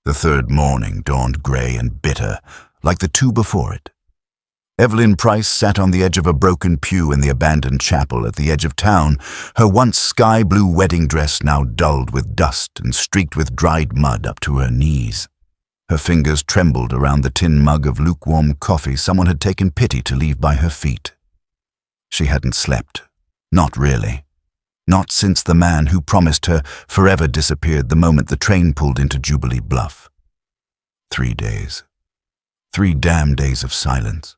The third morning dawned grey and bitter, like the two before it. Evelyn Price sat on the edge of a broken pew in the abandoned chapel at the edge of town, her once sky-blue wedding dress now dulled with dust and streaked with dried mud up to her knees. Her fingers trembled around the tin mug of lukewarm coffee someone had taken pity to leave by her feet. She hadn't slept. Not really. Not since the man who promised her forever disappeared the moment the train pulled into Jubilee Bluff. 3 days. 3 damn days of silence.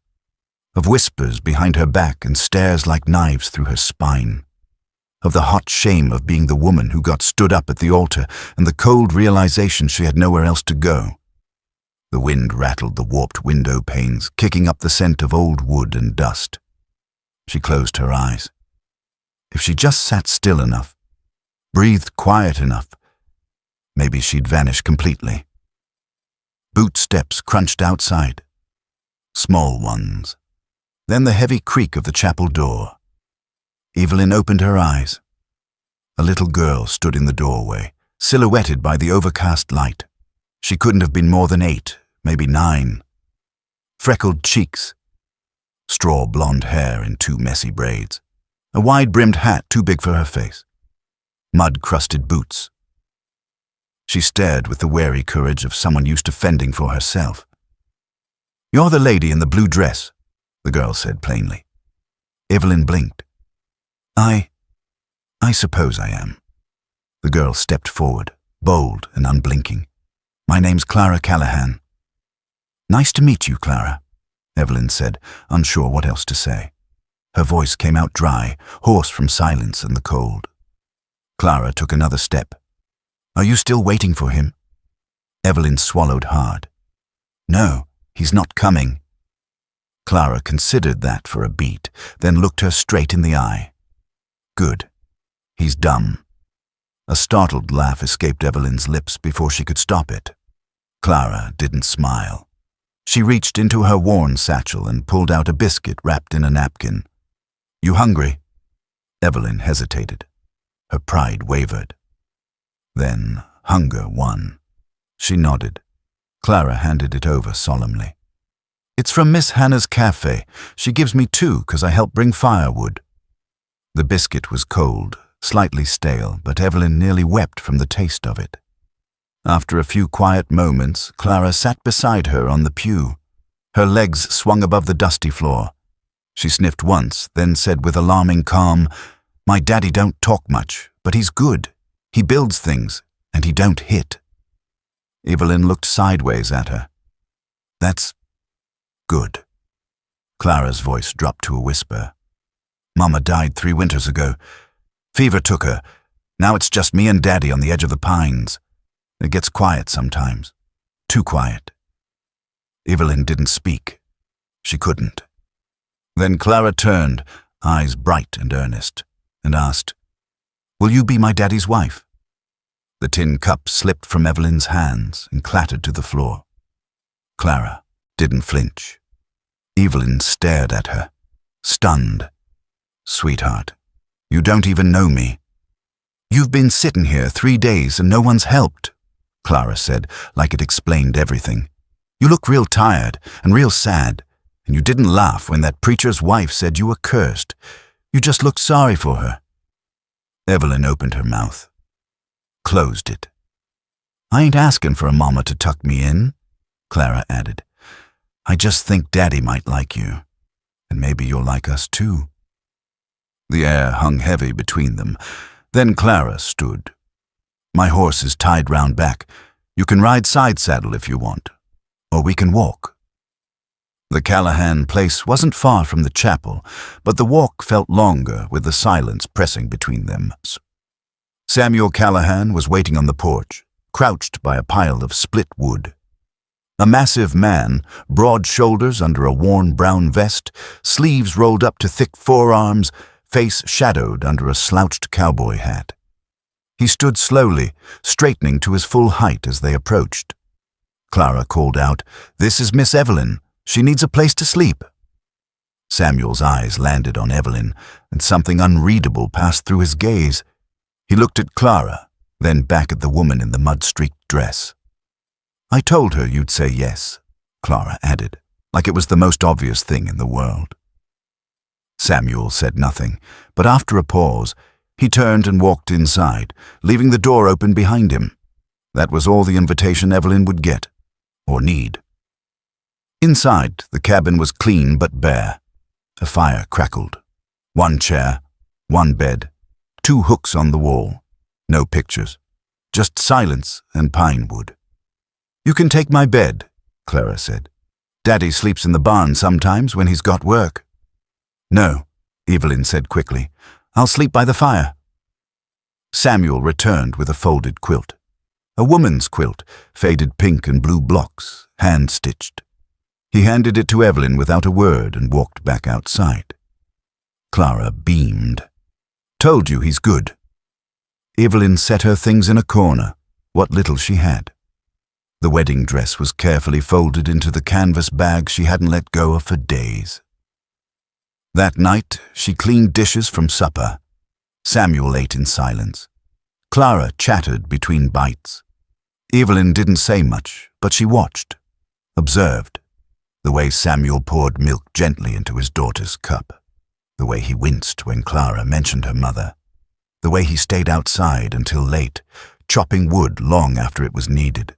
Of whispers behind her back and stares like knives through her spine. Of the hot shame of being the woman who got stood up at the altar and the cold realization she had nowhere else to go. The wind rattled the warped window panes, kicking up the scent of old wood and dust. She closed her eyes. If she just sat still enough, breathed quiet enough, maybe she'd vanish completely. Boot steps crunched outside. Small ones. Then the heavy creak of the chapel door. Evelyn opened her eyes. A little girl stood in the doorway, silhouetted by the overcast light. She couldn't have been more than 8, maybe 9. Freckled cheeks. Straw blonde hair in 2 messy braids. A wide-brimmed hat too big for her face. Mud-crusted boots. She stared with the wary courage of someone used to fending for herself. "You're the lady in the blue dress," the girl said plainly. Evelyn blinked. I suppose I am." The girl stepped forward, bold and unblinking. "My name's Clara Callahan." "Nice to meet you, Clara," Evelyn said, unsure what else to say. Her voice came out dry, hoarse from silence and the cold. Clara took another step. "Are you still waiting for him?" Evelyn swallowed hard. "No, he's not coming." Clara considered that for a beat, then looked her straight in the eye. "Good. He's dumb." A startled laugh escaped Evelyn's lips before she could stop it. Clara didn't smile. She reached into her worn satchel and pulled out a biscuit wrapped in a napkin. "You hungry?" Evelyn hesitated. Her pride wavered. Then hunger won. She nodded. Clara handed it over solemnly. "It's from Miss Hannah's cafe. She gives me 2 'cause I helped bring firewood." The biscuit was cold, slightly stale, but Evelyn nearly wept from the taste of it. After a few quiet moments, Clara sat beside her on the pew. Her legs swung above the dusty floor. She sniffed once, then said with alarming calm, "My daddy don't talk much, but he's good. He builds things, and he don't hit." Evelyn looked sideways at her. "That's good." Clara's voice dropped to a whisper. "Mama died 3 winters ago. Fever took her. Now it's just me and Daddy on the edge of the pines. It gets quiet sometimes. Too quiet." Evelyn didn't speak. She couldn't. Then Clara turned, eyes bright and earnest, and asked, "Will you be my daddy's wife?" The tin cup slipped from Evelyn's hands and clattered to the floor. Clara didn't flinch. Evelyn stared at her, stunned. "Sweetheart, you don't even know me." "You've been sitting here 3 days and no one's helped," Clara said, like it explained everything. "You look real tired and real sad, and you didn't laugh when that preacher's wife said you were cursed. You just looked sorry for her." Evelyn opened her mouth. Closed it. "I ain't asking for a mama to tuck me in," Clara added. "I just think Daddy might like you, and maybe you'll like us too." The air hung heavy between them. Then Clara stood. "My horse is tied round back. You can ride side saddle if you want, or we can walk." The Callahan place wasn't far from the chapel, but the walk felt longer with the silence pressing between them. Samuel Callahan was waiting on the porch, crouched by a pile of split wood. A massive man, broad shoulders under a worn brown vest, sleeves rolled up to thick forearms, face shadowed under a slouched cowboy hat. He stood slowly, straightening to his full height as they approached. Clara called out, "This is Miss Evelyn. She needs a place to sleep." Samuel's eyes landed on Evelyn, and something unreadable passed through his gaze. He looked at Clara, then back at the woman in the mud-streaked dress. I told her you'd say yes, Clara added, like it was the most obvious thing in the world. Samuel said nothing, but after a pause, he turned and walked inside, leaving the door open behind him. That was all the invitation Evelyn would get, or need. Inside, the cabin was clean but bare. A fire crackled. One chair, one bed, 2 hooks on the wall. No pictures, just silence and pine wood. "You can take my bed," Clara said. "Daddy sleeps in the barn sometimes when he's got work." "No," Evelyn said quickly. "I'll sleep by the fire." Samuel returned with a folded quilt. A woman's quilt, faded pink and blue blocks, hand-stitched. He handed it to Evelyn without a word and walked back outside. Clara beamed. "Told you he's good." Evelyn set her things in a corner, what little she had. The wedding dress was carefully folded into the canvas bag she hadn't let go of for days. That night, she cleaned dishes from supper. Samuel ate in silence. Clara chattered between bites. Evelyn didn't say much, but she watched, observed. The way Samuel poured milk gently into his daughter's cup. The way he winced when Clara mentioned her mother. The way he stayed outside until late, chopping wood long after it was needed.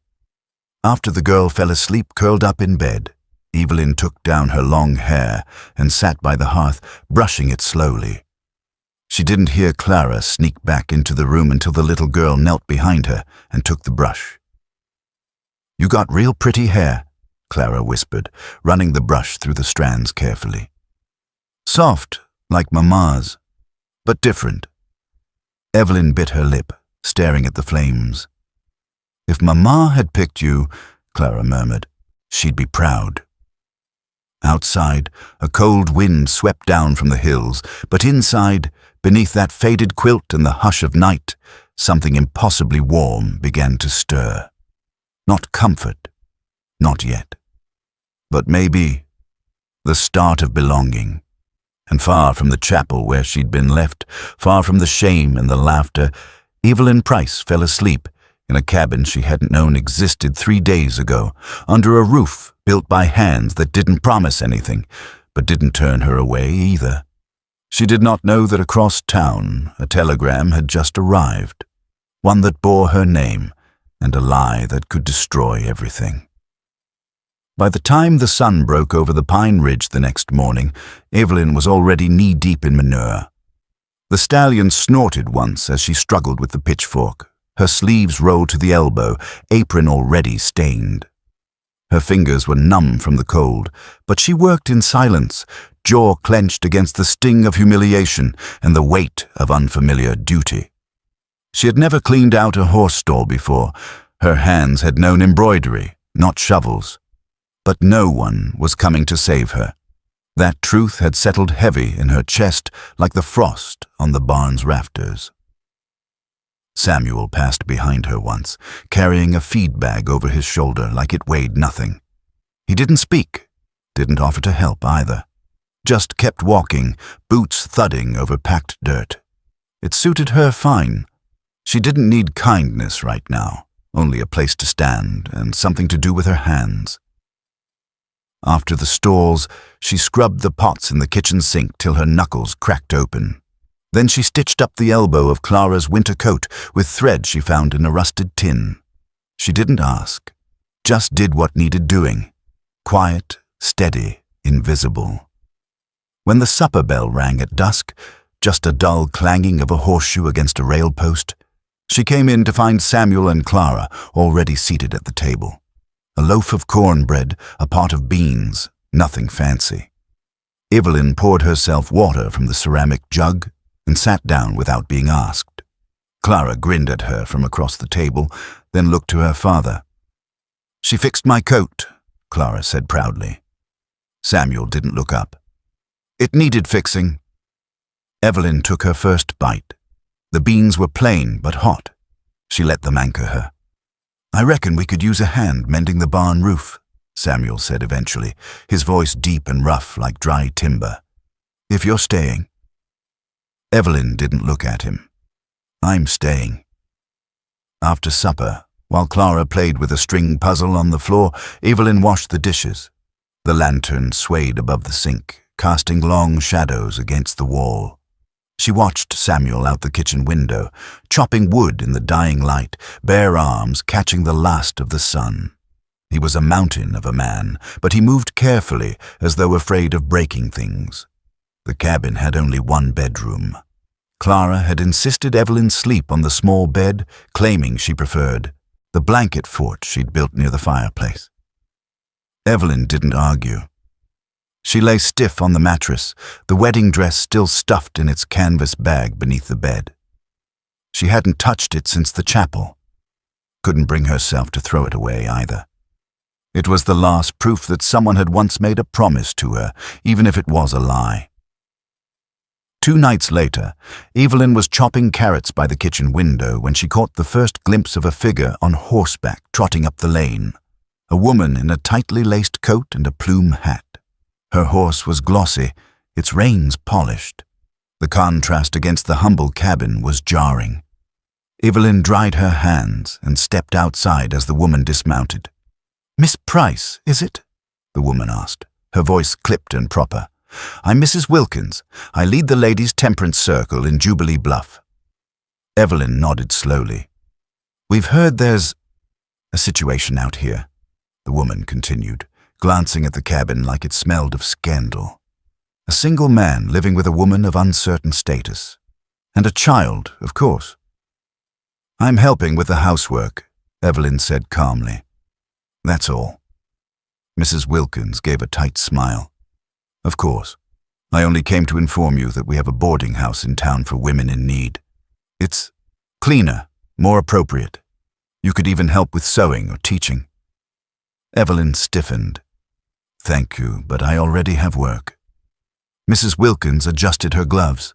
After the girl fell asleep curled up in bed, Evelyn took down her long hair and sat by the hearth, brushing it slowly. She didn't hear Clara sneak back into the room until the little girl knelt behind her and took the brush. "You got real pretty hair," Clara whispered, running the brush through the strands carefully. "Soft, like Mama's, but different." Evelyn bit her lip, staring at the flames. "If Mama had picked you," Clara murmured, "she'd be proud." Outside, a cold wind swept down from the hills, but inside, beneath that faded quilt and the hush of night, something impossibly warm began to stir. Not comfort, not yet. But maybe the start of belonging. And far from the chapel where she'd been left, far from the shame and the laughter, Evelyn Price fell asleep in a cabin she hadn't known existed 3 days ago, under a roof built by hands that didn't promise anything, but didn't turn her away either. She did not know that across town a telegram had just arrived, one that bore her name and a lie that could destroy everything. By the time the sun broke over the pine ridge the next morning, Evelyn was already knee-deep in manure. The stallion snorted once as she struggled with the pitchfork, her sleeves rolled to the elbow, apron already stained. Her fingers were numb from the cold, but she worked in silence, jaw clenched against the sting of humiliation and the weight of unfamiliar duty. She had never cleaned out a horse stall before. Her hands had known embroidery, not shovels. But no one was coming to save her. That truth had settled heavy in her chest like the frost on the barn's rafters. Samuel passed behind her once, carrying a feed bag over his shoulder like it weighed nothing. He didn't speak, didn't offer to help either. Just kept walking, boots thudding over packed dirt. It suited her fine. She didn't need kindness right now, only a place to stand and something to do with her hands. After the stalls, she scrubbed the pots in the kitchen sink till her knuckles cracked open. Then she stitched up the elbow of Clara's winter coat with thread she found in a rusted tin. She didn't ask, just did what needed doing. Quiet, steady, invisible. When the supper bell rang at dusk, just a dull clanging of a horseshoe against a rail post, she came in to find Samuel and Clara already seated at the table. A loaf of cornbread, a pot of beans, nothing fancy. Evelyn poured herself water from the ceramic jug and sat down without being asked. Clara grinned at her from across the table, then looked to her father. "She fixed my coat," Clara said proudly. Samuel didn't look up. "It needed fixing." Evelyn took her first bite. The beans were plain but hot. She let them anchor her. "I reckon we could use a hand mending the barn roof," Samuel said eventually, his voice deep and rough like dry timber. "If you're staying." Evelyn didn't look at him. "I'm staying." After supper, While Clara played with a string puzzle on the floor, Evelyn washed the dishes. The lantern swayed above the sink, casting long shadows against the wall. She watched Samuel out the kitchen window, chopping wood in the dying light, bare arms catching the last of the sun. He was a mountain of a man, but he moved carefully, as though afraid of breaking things. The cabin had only one bedroom. Clara had insisted Evelyn sleep on the small bed, claiming she preferred the blanket fort she'd built near the fireplace. Evelyn didn't argue. She lay stiff on the mattress, the wedding dress still stuffed in its canvas bag beneath the bed. She hadn't touched it since the chapel. Couldn't bring herself to throw it away either. It was the last proof that someone had once made a promise to her, even if it was a lie. 2 nights later, Evelyn was chopping carrots by the kitchen window when she caught the first glimpse of a figure on horseback trotting up the lane, a woman in a tightly laced coat and a plume hat. Her horse was glossy, its reins polished. The contrast against the humble cabin was jarring. Evelyn dried her hands and stepped outside as the woman dismounted. "Miss Price, is it?" the woman asked, her voice clipped and proper. "I'm Mrs. Wilkins. I lead the Ladies' Temperance Circle in Jubilee Bluff." Evelyn nodded slowly. "We've heard there's a situation out here," the woman continued, glancing at the cabin like it smelled of scandal. "A single man living with a woman of uncertain status. And a child, of course." "I'm helping with the housework," Evelyn said calmly. "That's all." Mrs. Wilkins gave a tight smile. "Of course. I only came to inform you that we have a boarding house in town for women in need. It's cleaner, more appropriate. You could even help with sewing or teaching." Evelyn stiffened. "Thank you, but I already have work." Mrs. Wilkins adjusted her gloves.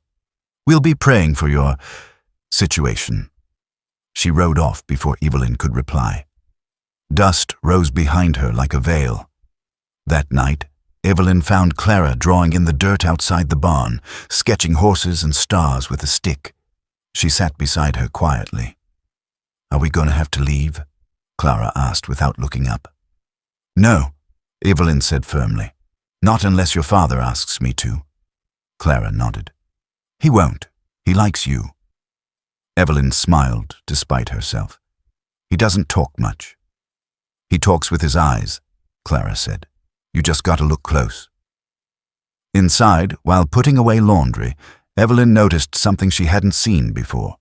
"We'll be praying for your situation." She rode off before Evelyn could reply. Dust rose behind her like a veil. That night, Evelyn found Clara drawing in the dirt outside the barn, sketching horses and stars with a stick. She sat beside her quietly. "Are we going to have to leave?" Clara asked without looking up. "No," Evelyn said firmly. "Not unless your father asks me to." Clara nodded. "He won't. He likes you." Evelyn smiled despite herself. "He doesn't talk much." "He talks with his eyes," Clara said. "You just got to look close." Inside, while putting away laundry, Evelyn noticed something she hadn't seen before.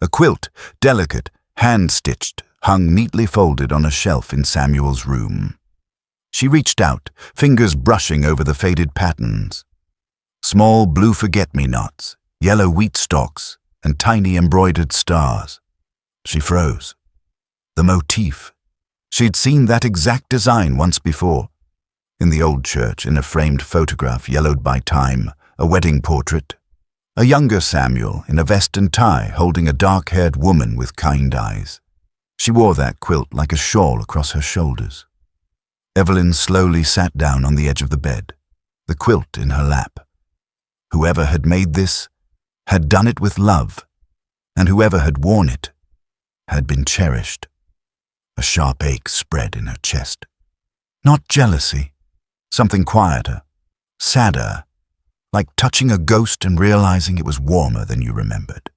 A quilt, delicate, hand-stitched, hung neatly folded on a shelf in Samuel's room. She reached out, fingers brushing over the faded patterns. Small blue forget-me-nots, yellow wheat stalks, and tiny embroidered stars. She froze. The motif. She'd seen that exact design once before. In the old church, in a framed photograph yellowed by time, a wedding portrait. A younger Samuel in a vest and tie holding a dark-haired woman with kind eyes. She wore that quilt like a shawl across her shoulders. Evelyn slowly sat down on the edge of the bed, the quilt in her lap. Whoever had made this had done it with love, and whoever had worn it had been cherished. A sharp ache spread in her chest. Not jealousy, something quieter, sadder, like touching a ghost and realizing it was warmer than you remembered.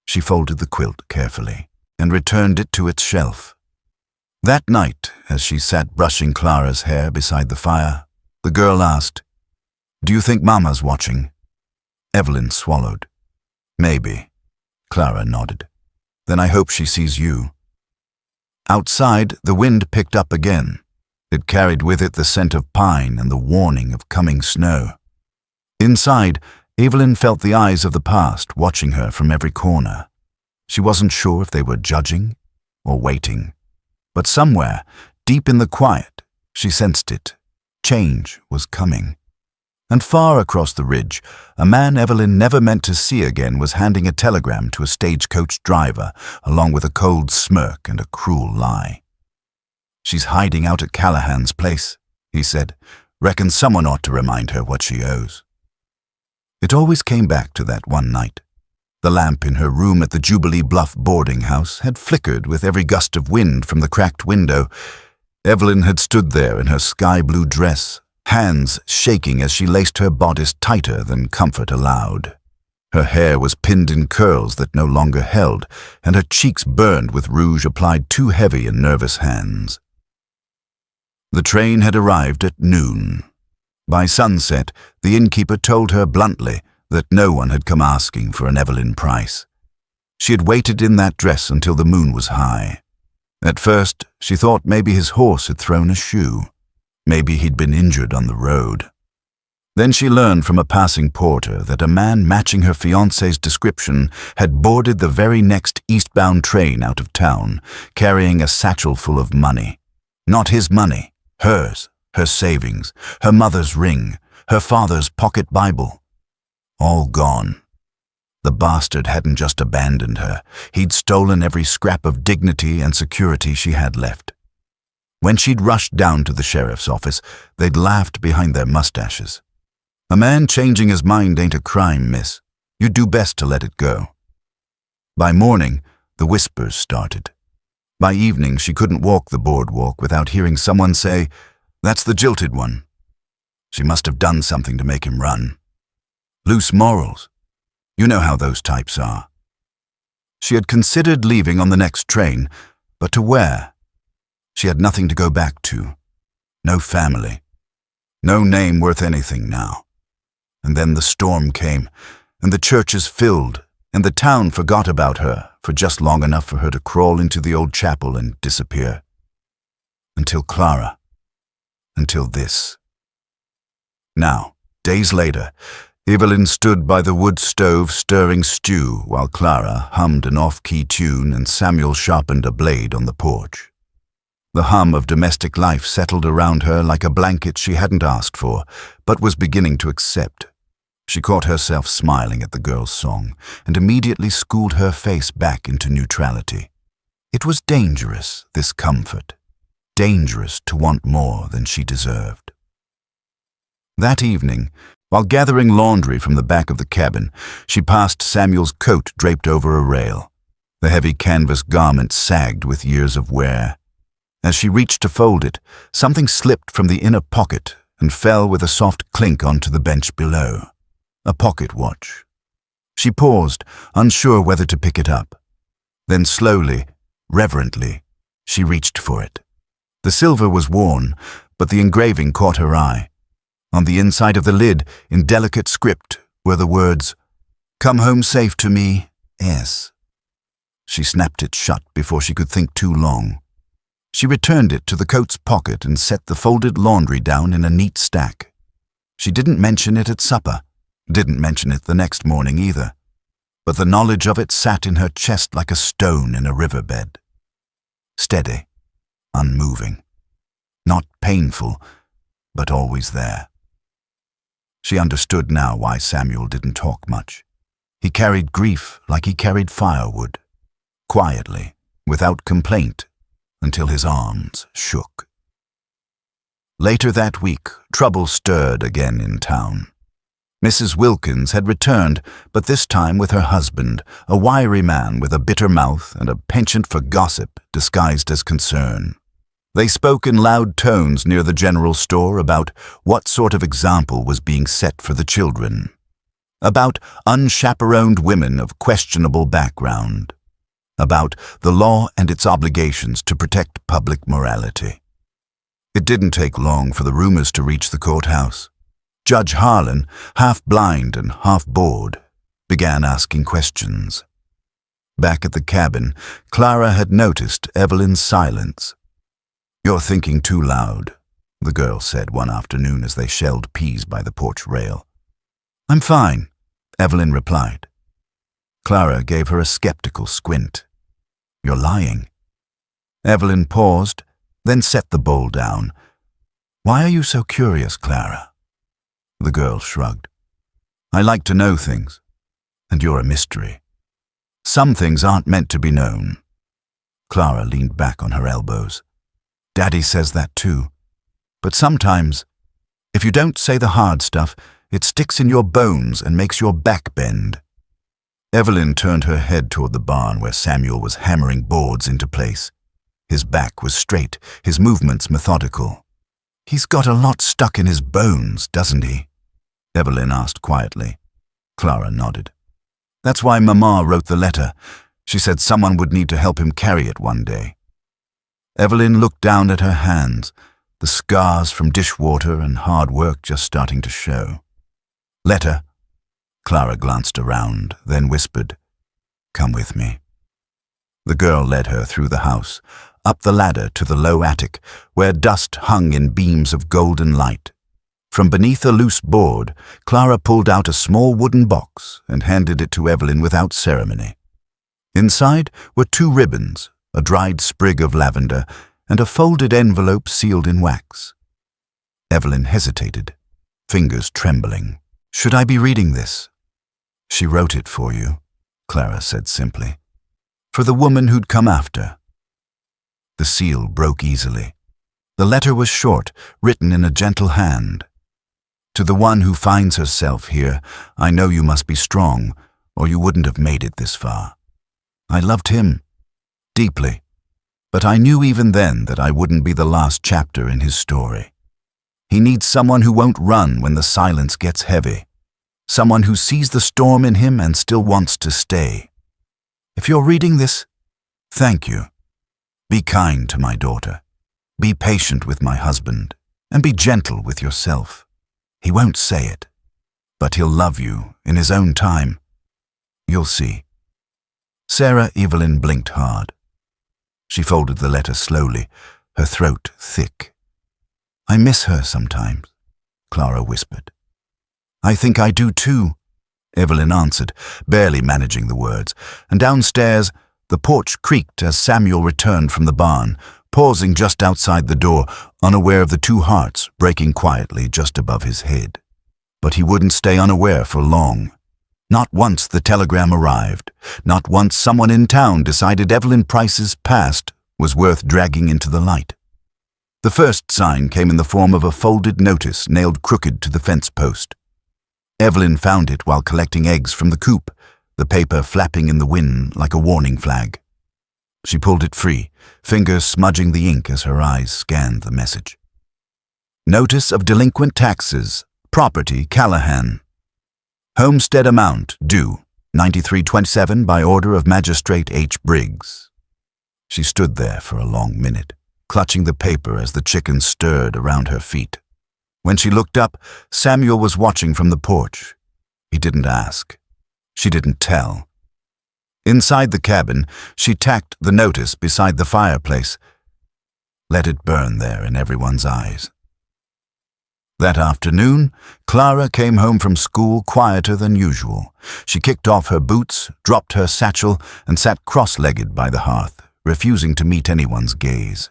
She folded the quilt carefully and returned it to its shelf. That night, as she sat brushing Clara's hair beside the fire, the girl asked, "Do you think Mama's watching?" Evelyn swallowed. "Maybe." Clara nodded. "Then I hope she sees you." Outside, the wind picked up again. It carried with it the scent of pine and the warning of coming snow. Inside, Evelyn felt the eyes of the past watching her from every corner. She wasn't sure if they were judging or waiting. But somewhere, deep in the quiet, she sensed it. Change was coming. And far across the ridge, a man Evelyn never meant to see again was handing a telegram to a stagecoach driver, along with a cold smirk and a cruel lie. "She's hiding out at Callahan's place," he said. "Reckon someone ought to remind her what she owes." It always came back to that one night. The lamp in her room at the Jubilee Bluff boarding house had flickered with every gust of wind from the cracked window. Evelyn had stood there in her sky-blue dress, hands shaking as she laced her bodice tighter than comfort allowed. Her hair was pinned in curls that no longer held, and her cheeks burned with rouge applied too heavy in nervous hands. The train had arrived at noon. By sunset, the innkeeper told her bluntly that no one had come asking for an Evelyn Price. She had waited in that dress until the moon was high. At first, she thought maybe his horse had thrown a shoe. Maybe he'd been injured on the road. Then she learned from a passing porter that a man matching her fiancé's description had boarded the very next eastbound train out of town, carrying a satchel full of money. Not his money, hers, her savings, her mother's ring, her father's pocket Bible. All gone. The bastard hadn't just abandoned her. He'd stolen every scrap of dignity and security she had left. When she'd rushed down to the sheriff's office, they'd laughed behind their mustaches. A man changing his mind ain't a crime, miss. You'd do best to let it go. By morning, the whispers started. By evening, she couldn't walk the boardwalk without hearing someone say, "That's the jilted one." She must have done something to make him run. Loose morals. You know how those types are. She had considered leaving on the next train, but to where? She had nothing to go back to. No family. No name worth anything now. And then the storm came, and the churches filled, and the town forgot about her for just long enough for her to crawl into the old chapel and disappear. Until Clara. Until this. Now, days later, Evelyn stood by the wood stove stirring stew while Clara hummed an off-key tune and Samuel sharpened a blade on the porch. The hum of domestic life settled around her like a blanket she hadn't asked for, but was beginning to accept. She caught herself smiling at the girl's song and immediately schooled her face back into neutrality. It was dangerous, this comfort. Dangerous to want more than she deserved. That evening, while gathering laundry from the back of the cabin, she passed Samuel's coat draped over a rail. The heavy canvas garment sagged with years of wear. As she reached to fold it, something slipped from the inner pocket and fell with a soft clink onto the bench below. A pocket watch. She paused, unsure whether to pick it up. Then slowly, reverently, she reached for it. The silver was worn, but the engraving caught her eye. On the inside of the lid, in delicate script, were the words, "Come home safe to me, S." She snapped it shut before she could think too long. She returned it to the coat's pocket and set the folded laundry down in a neat stack. She didn't mention it at supper, didn't mention it the next morning either, but the knowledge of it sat in her chest like a stone in a riverbed. Steady, unmoving, not painful, but always there. She understood now why Samuel didn't talk much. He carried grief like he carried firewood, quietly, without complaint, until his arms shook. Later that week, trouble stirred again in town. Mrs. Wilkins had returned, but this time with her husband, a wiry man with a bitter mouth and a penchant for gossip disguised as concern. They spoke in loud tones near the general store about what sort of example was being set for the children, about unchaperoned women of questionable background, about the law and its obligations to protect public morality. It didn't take long for the rumors to reach the courthouse. Judge Harlan, half blind and half bored, began asking questions. Back at the cabin, Clara had noticed Evelyn's silence. "You're thinking too loud," the girl said one afternoon as they shelled peas by the porch rail. "I'm fine," Evelyn replied. Clara gave her a skeptical squint. "You're lying." Evelyn paused, then set the bowl down. "Why are you so curious, Clara?" The girl shrugged. "I like to know things, and you're a mystery. Some things aren't meant to be known." Clara leaned back on her elbows. "Daddy says that too. But sometimes, if you don't say the hard stuff, it sticks in your bones and makes your back bend." Evelyn turned her head toward the barn where Samuel was hammering boards into place. His back was straight, his movements methodical. "He's got a lot stuck in his bones, doesn't he?" Evelyn asked quietly. Clara nodded. "That's why Mama wrote the letter. She said someone would need to help him carry it one day." Evelyn looked down at her hands, the scars from dishwater and hard work just starting to show. "Letter?" Clara glanced around, then whispered, "Come with me." The girl led her through the house, up the ladder to the low attic, where dust hung in beams of golden light. From beneath a loose board, Clara pulled out a small wooden box and handed it to Evelyn without ceremony. Inside were 2 ribbons, a dried sprig of lavender, and a folded envelope sealed in wax. Evelyn hesitated, fingers trembling. "Should I be reading this?" "She wrote it for you," Clara said simply. "For the woman who'd come after." The seal broke easily. The letter was short, written in a gentle hand. "To the one who finds herself here, I know you must be strong, or you wouldn't have made it this far. I loved him, deeply, but I knew even then that I wouldn't be the last chapter in his story. He needs someone who won't run when the silence gets heavy, someone who sees the storm in him and still wants to stay. If you're reading this, thank you. Be kind to my daughter. Be patient with my husband, and be gentle with yourself. He won't say it, but he'll love you in his own time. You'll see." Sarah Evelyn blinked hard. She folded the letter slowly, her throat thick. "I miss her sometimes," Clara whispered. "I think I do too," Evelyn answered, barely managing the words, and downstairs the porch creaked as Samuel returned from the barn, pausing just outside the door, unaware of the 2 hearts breaking quietly just above his head. But he wouldn't stay unaware for long. Not once the telegram arrived, not once someone in town decided Evelyn Price's past was worth dragging into the light. The first sign came in the form of a folded notice nailed crooked to the fence post. Evelyn found it while collecting eggs from the coop, the paper flapping in the wind like a warning flag. She pulled it free, fingers smudging the ink as her eyes scanned the message. "Notice of delinquent taxes. Property, Callahan. Homestead amount due, 9327 by order of Magistrate H. Briggs." She stood there for a long minute, clutching the paper as the chickens stirred around her feet. When she looked up, Samuel was watching from the porch. He didn't ask. She didn't tell. Inside the cabin, she tacked the notice beside the fireplace. Let it burn there in everyone's eyes. That afternoon, Clara came home from school quieter than usual. She kicked off her boots, dropped her satchel, and sat cross-legged by the hearth, refusing to meet anyone's gaze.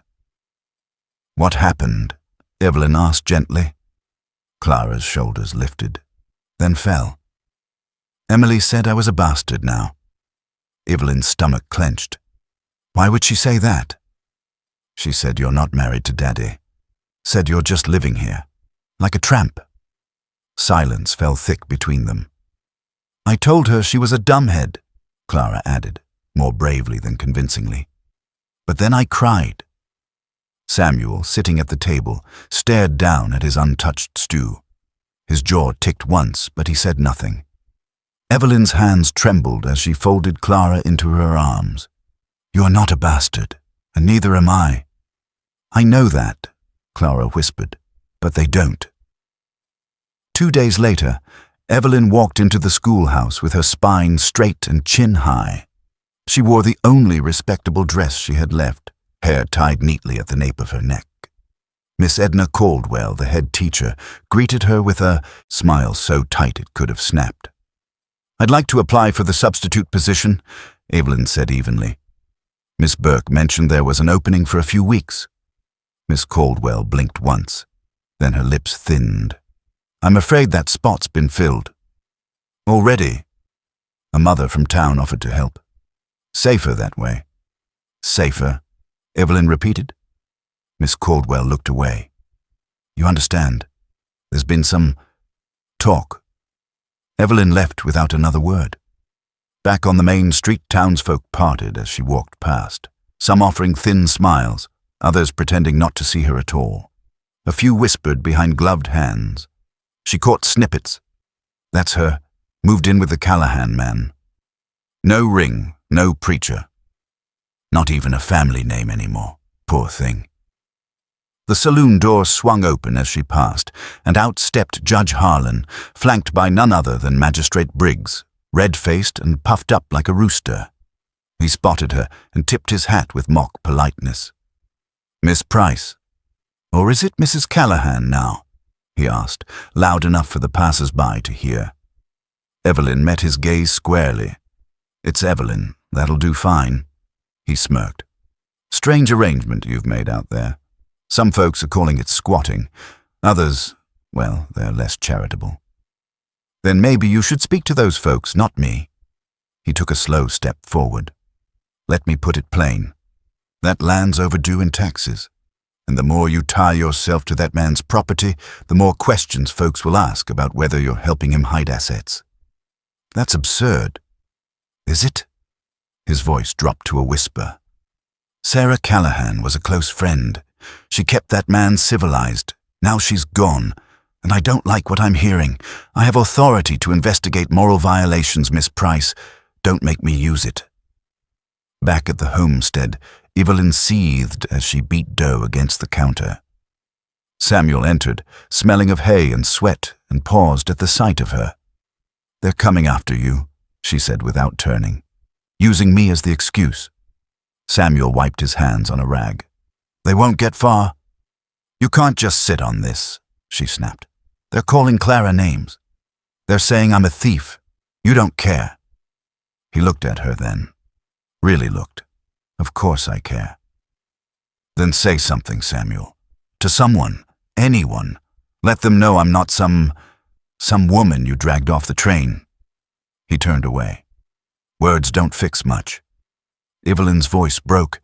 "What happened?" Evelyn asked gently. Clara's shoulders lifted, then fell. "Emily said I was a bastard now." Evelyn's stomach clenched. "Why would she say that?" "She said you're not married to Daddy. Said you're just living here. Like a tramp." Silence fell thick between them. "I told her she was a dumbhead," Clara added, more bravely than convincingly. "But then I cried." Samuel, sitting at the table, stared down at his untouched stew. His jaw ticked once, but he said nothing. Evelyn's hands trembled as she folded Clara into her arms. "You're not a bastard, and neither am I." "I know that," Clara whispered, "but they don't." 2 days later, Evelyn walked into the schoolhouse with her spine straight and chin high. She wore the only respectable dress she had left, hair tied neatly at the nape of her neck. Miss Edna Caldwell, the head teacher, greeted her with a smile so tight it could have snapped. "I'd like to apply for the substitute position," Evelyn said evenly. Miss Burke mentioned there was an opening for a few weeks. Miss Caldwell blinked once, then her lips thinned. "I'm afraid that spot's been filled." "Already?" A mother from town offered to help. "Safer that way." "Safer?" Evelyn repeated. Miss Caldwell looked away. "You understand, there's been some talk." Evelyn left without another word. Back on the main street, townsfolk parted as she walked past, some offering thin smiles, others pretending not to see her at all. A few whispered behind gloved hands. She caught snippets. That's her. Moved in with the Callahan man. No ring, no preacher. Not even a family name anymore. Poor thing. The saloon door swung open as she passed, and out stepped Judge Harlan, flanked by none other than Magistrate Briggs, red-faced and puffed up like a rooster. He spotted her and tipped his hat with mock politeness. "Miss Price. Or is it Mrs. Callahan now?" he asked, loud enough for the passers-by to hear. Evelyn met his gaze squarely. "It's Evelyn. That'll do fine." He smirked. "Strange arrangement you've made out there. Some folks are calling it squatting. Others, well, they're less charitable." "Then maybe you should speak to those folks, not me." He took a slow step forward. "Let me put it plain. That land's overdue in taxes. And the more you tie yourself to that man's property, the more questions folks will ask about whether you're helping him hide assets." "That's absurd." "Is it?" His voice dropped to a whisper. "Sarah Callahan was a close friend. She kept that man civilized. Now she's gone, and I don't like what I'm hearing. I have authority to investigate moral violations, Miss Price. Don't make me use it." Back at the homestead, Evelyn seethed as she beat dough against the counter. Samuel entered, smelling of hay and sweat, and paused at the sight of her. "They're coming after you," she said without turning, "using me as the excuse." Samuel wiped his hands on a rag. "They won't get far." "You can't just sit on this," she snapped. "They're calling Clara names. They're saying I'm a thief. You don't care." He looked at her then. Really looked. "Of course I care." "Then say something, Samuel. To someone, anyone. Let them know I'm not some woman you dragged off the train." He turned away. "Words don't fix much." Evelyn's voice broke.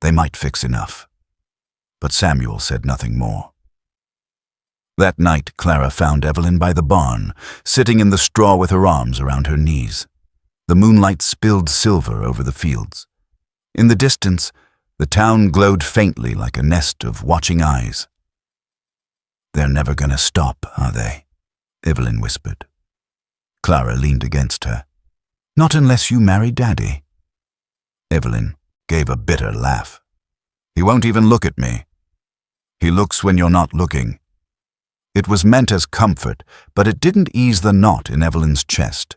They might fix enough. But Samuel said nothing more. That night, Clara found Evelyn by the barn, sitting in the straw with her arms around her knees. The moonlight spilled silver over the fields. In the distance, the town glowed faintly like a nest of watching eyes. "They're never going to stop, are they?" Evelyn whispered. Clara leaned against her. "Not unless you marry Daddy." Evelyn gave a bitter laugh. "He won't even look at me. He looks when you're not looking." It was meant as comfort, but it didn't ease the knot in Evelyn's chest.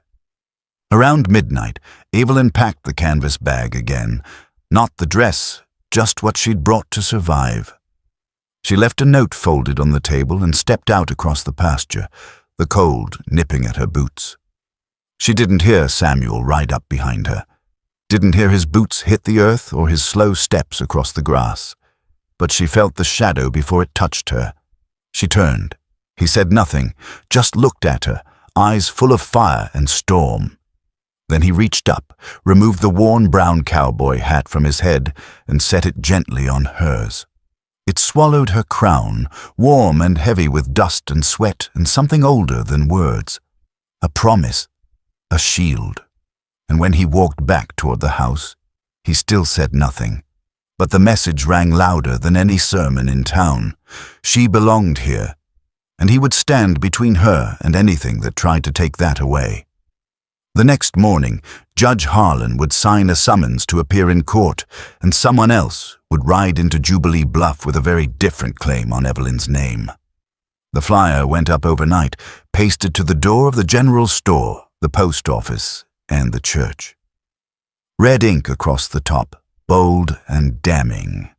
Around midnight, Evelyn packed the canvas bag again. Not the dress, just what she'd brought to survive. She left a note folded on the table and stepped out across the pasture, the cold nipping at her boots. She didn't hear Samuel ride up behind her, didn't hear his boots hit the earth or his slow steps across the grass, but she felt the shadow before it touched her. She turned. He said nothing, just looked at her, eyes full of fire and storm. Then he reached up, removed the worn brown cowboy hat from his head, and set it gently on hers. It swallowed her crown, warm and heavy with dust and sweat and something older than words. A promise, a shield. And when he walked back toward the house, he still said nothing. But the message rang louder than any sermon in town. She belonged here, and he would stand between her and anything that tried to take that away. The next morning, Judge Harlan would sign a summons to appear in court, and someone else would ride into Jubilee Bluff with a very different claim on Evelyn's name. The flyer went up overnight, pasted to the door of the general store, the post office, and the church. Red ink across the top, bold and damning.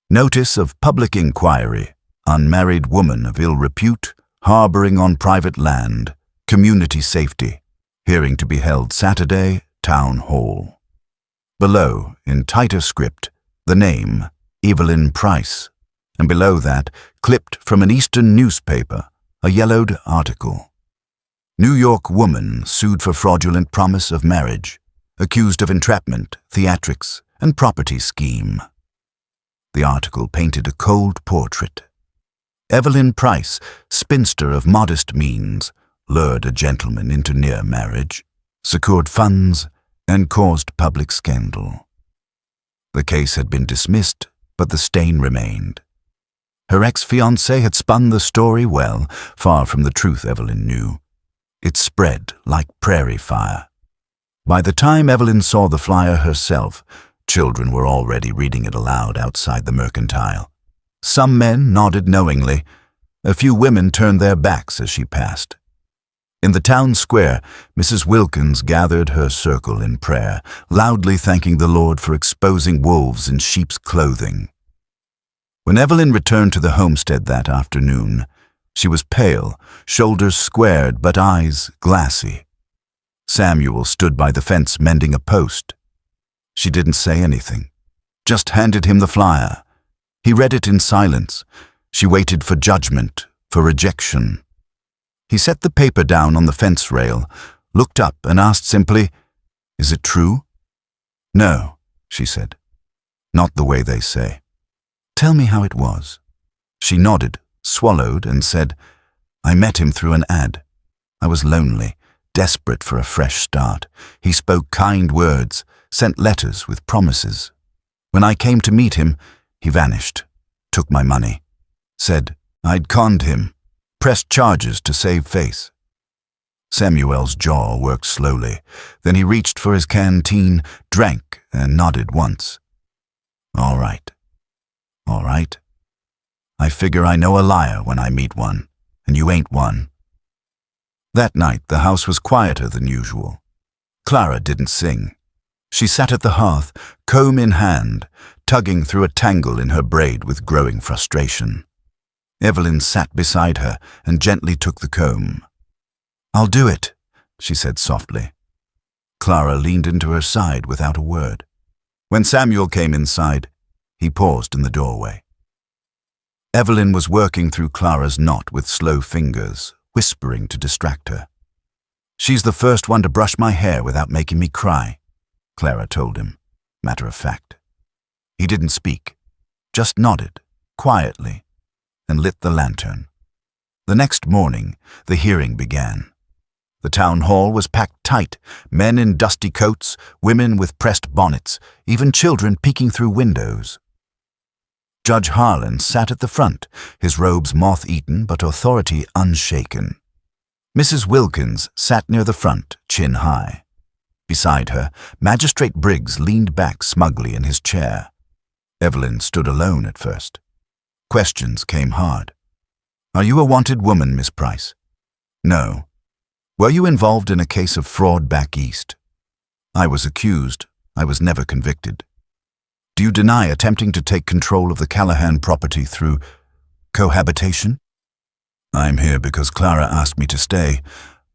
Notice of public inquiry. Unmarried woman of ill repute, harboring on private land, community safety. Hearing to be held Saturday, Town Hall. Below, in tighter script, the name, Evelyn Price, and below that, clipped from an Eastern newspaper, a yellowed article. New York woman sued for fraudulent promise of marriage, accused of entrapment, theatrics, and property scheme. The article painted a cold portrait. Evelyn Price, spinster of modest means, lured a gentleman into near marriage, secured funds, and caused public scandal. The case had been dismissed, but the stain remained. Her ex-fiancé had spun the story well, far from the truth Evelyn knew. It spread like prairie fire. By the time Evelyn saw the flyer herself, children were already reading it aloud outside the mercantile. Some men nodded knowingly. A few women turned their backs as she passed. In the town square, Mrs. Wilkins gathered her circle in prayer, loudly thanking the Lord for exposing wolves in sheep's clothing. When Evelyn returned to the homestead that afternoon, she was pale, shoulders squared but eyes glassy. Samuel stood by the fence mending a post. She didn't say anything, just handed him the flyer. He read it in silence. She waited for judgment, for rejection. He set the paper down on the fence rail, looked up and asked simply, "Is it true?" "No," she said. "Not the way they say." "Tell me how it was." She nodded, swallowed, and said, "I met him through an ad. I was lonely, desperate for a fresh start. He spoke kind words, sent letters with promises. When I came to meet him, he vanished, took my money, said I'd conned him, pressed charges to save face." Samuel's jaw worked slowly. Then he reached for his canteen, drank, and nodded once. All right. I figure I know a liar when I meet one, and you ain't one." That night, the house was quieter than usual. Clara didn't sing. She sat at the hearth, comb in hand, tugging through a tangle in her braid with growing frustration. Evelyn sat beside her and gently took the comb. "I'll do it," she said softly. Clara leaned into her side without a word. When Samuel came inside, he paused in the doorway. Evelyn was working through Clara's knot with slow fingers, whispering to distract her. "She's the first one to brush my hair without making me cry," Clara told him, matter of fact. He didn't speak, just nodded, quietly, and lit the lantern. The next morning, the hearing began. The town hall was packed tight, men in dusty coats, women with pressed bonnets, even children peeking through windows. Judge Harlan sat at the front, his robes moth-eaten but authority unshaken. Mrs. Wilkins sat near the front, chin high. Beside her, Magistrate Briggs leaned back smugly in his chair. Evelyn stood alone at first. Questions came hard. "Are you a wanted woman, Miss Price?" "No." "Were you involved in a case of fraud back east?" "I was accused. I was never convicted." "Do you deny attempting to take control of the Callahan property through cohabitation?" "I'm here because Clara asked me to stay.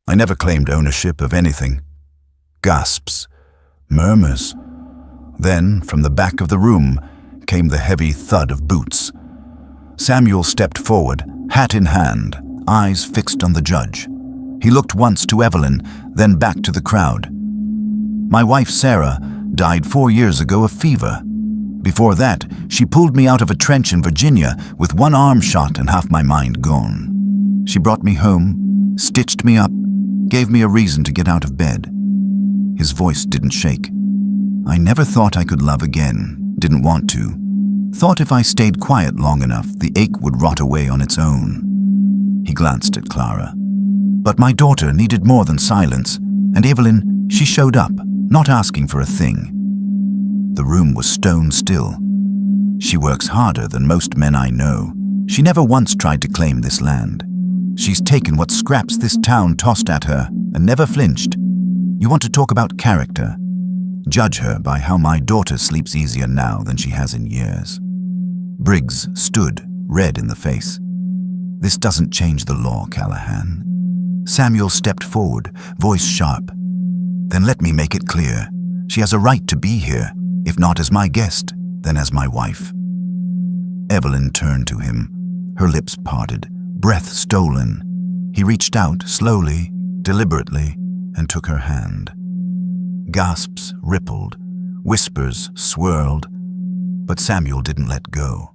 I never claimed ownership of anything." Gasps, murmurs. Then, from the back of the room, came the heavy thud of boots. Samuel stepped forward, hat in hand, eyes fixed on the judge. He looked once to Evelyn, then back to the crowd. "My wife, Sarah, died 4 years ago of fever. Before that, she pulled me out of a trench in Virginia with one arm shot and half my mind gone. She brought me home, stitched me up, gave me a reason to get out of bed." His voice didn't shake. "I never thought I could love again, didn't want to. Thought if I stayed quiet long enough, the ache would rot away on its own." He glanced at Clara. "But my daughter needed more than silence, and Evelyn, she showed up, not asking for a thing." The room was stone still. "She works harder than most men I know. She never once tried to claim this land. She's taken what scraps this town tossed at her and never flinched. You want to talk about character? Judge her by how my daughter sleeps easier now than she has in years." Briggs stood, red in the face. "This doesn't change the law, Callahan." Samuel stepped forward, voice sharp. "Then let me make it clear. She has a right to be here, if not as my guest, then as my wife." Evelyn turned to him, her lips parted, breath stolen. He reached out, slowly, deliberately, and took her hand. Gasps rippled, whispers swirled, but Samuel didn't let go.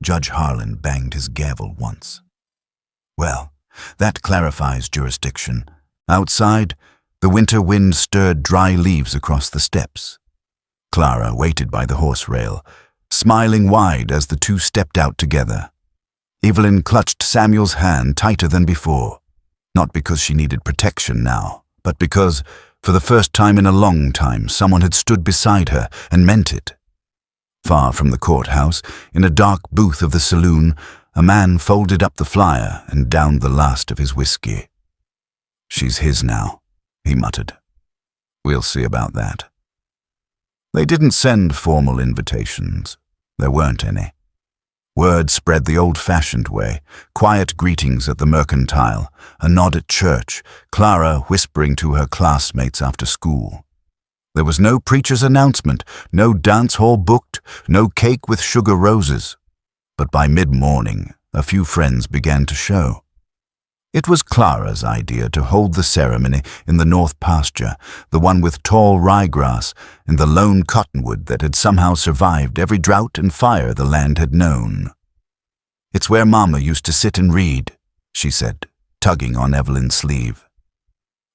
Judge Harlan banged his gavel once. "Well, that clarifies jurisdiction. Outside, The winter wind stirred dry leaves across the steps. Clara waited by the horse rail, smiling wide as the two stepped out together. Evelyn clutched Samuel's hand tighter than before, not because she needed protection now, but because, for the first time in a long time, someone had stood beside her and meant it. Far from the courthouse, in a dark booth of the saloon, a man folded up the flyer and downed the last of his whiskey. "She's his now," he muttered. "We'll see about that." They didn't send formal invitations. There weren't any. Word spread the old-fashioned way, quiet greetings at the Mercantile, a nod at church, Clara whispering to her classmates after school. There was no preacher's announcement, no dance hall booked, no cake with sugar roses. But by mid-morning, a few friends began to show. It was Clara's idea to hold the ceremony in the north pasture, the one with tall ryegrass and the lone cottonwood that had somehow survived every drought and fire the land had known. "It's where Mama used to sit and read," she said, tugging on Evelyn's sleeve.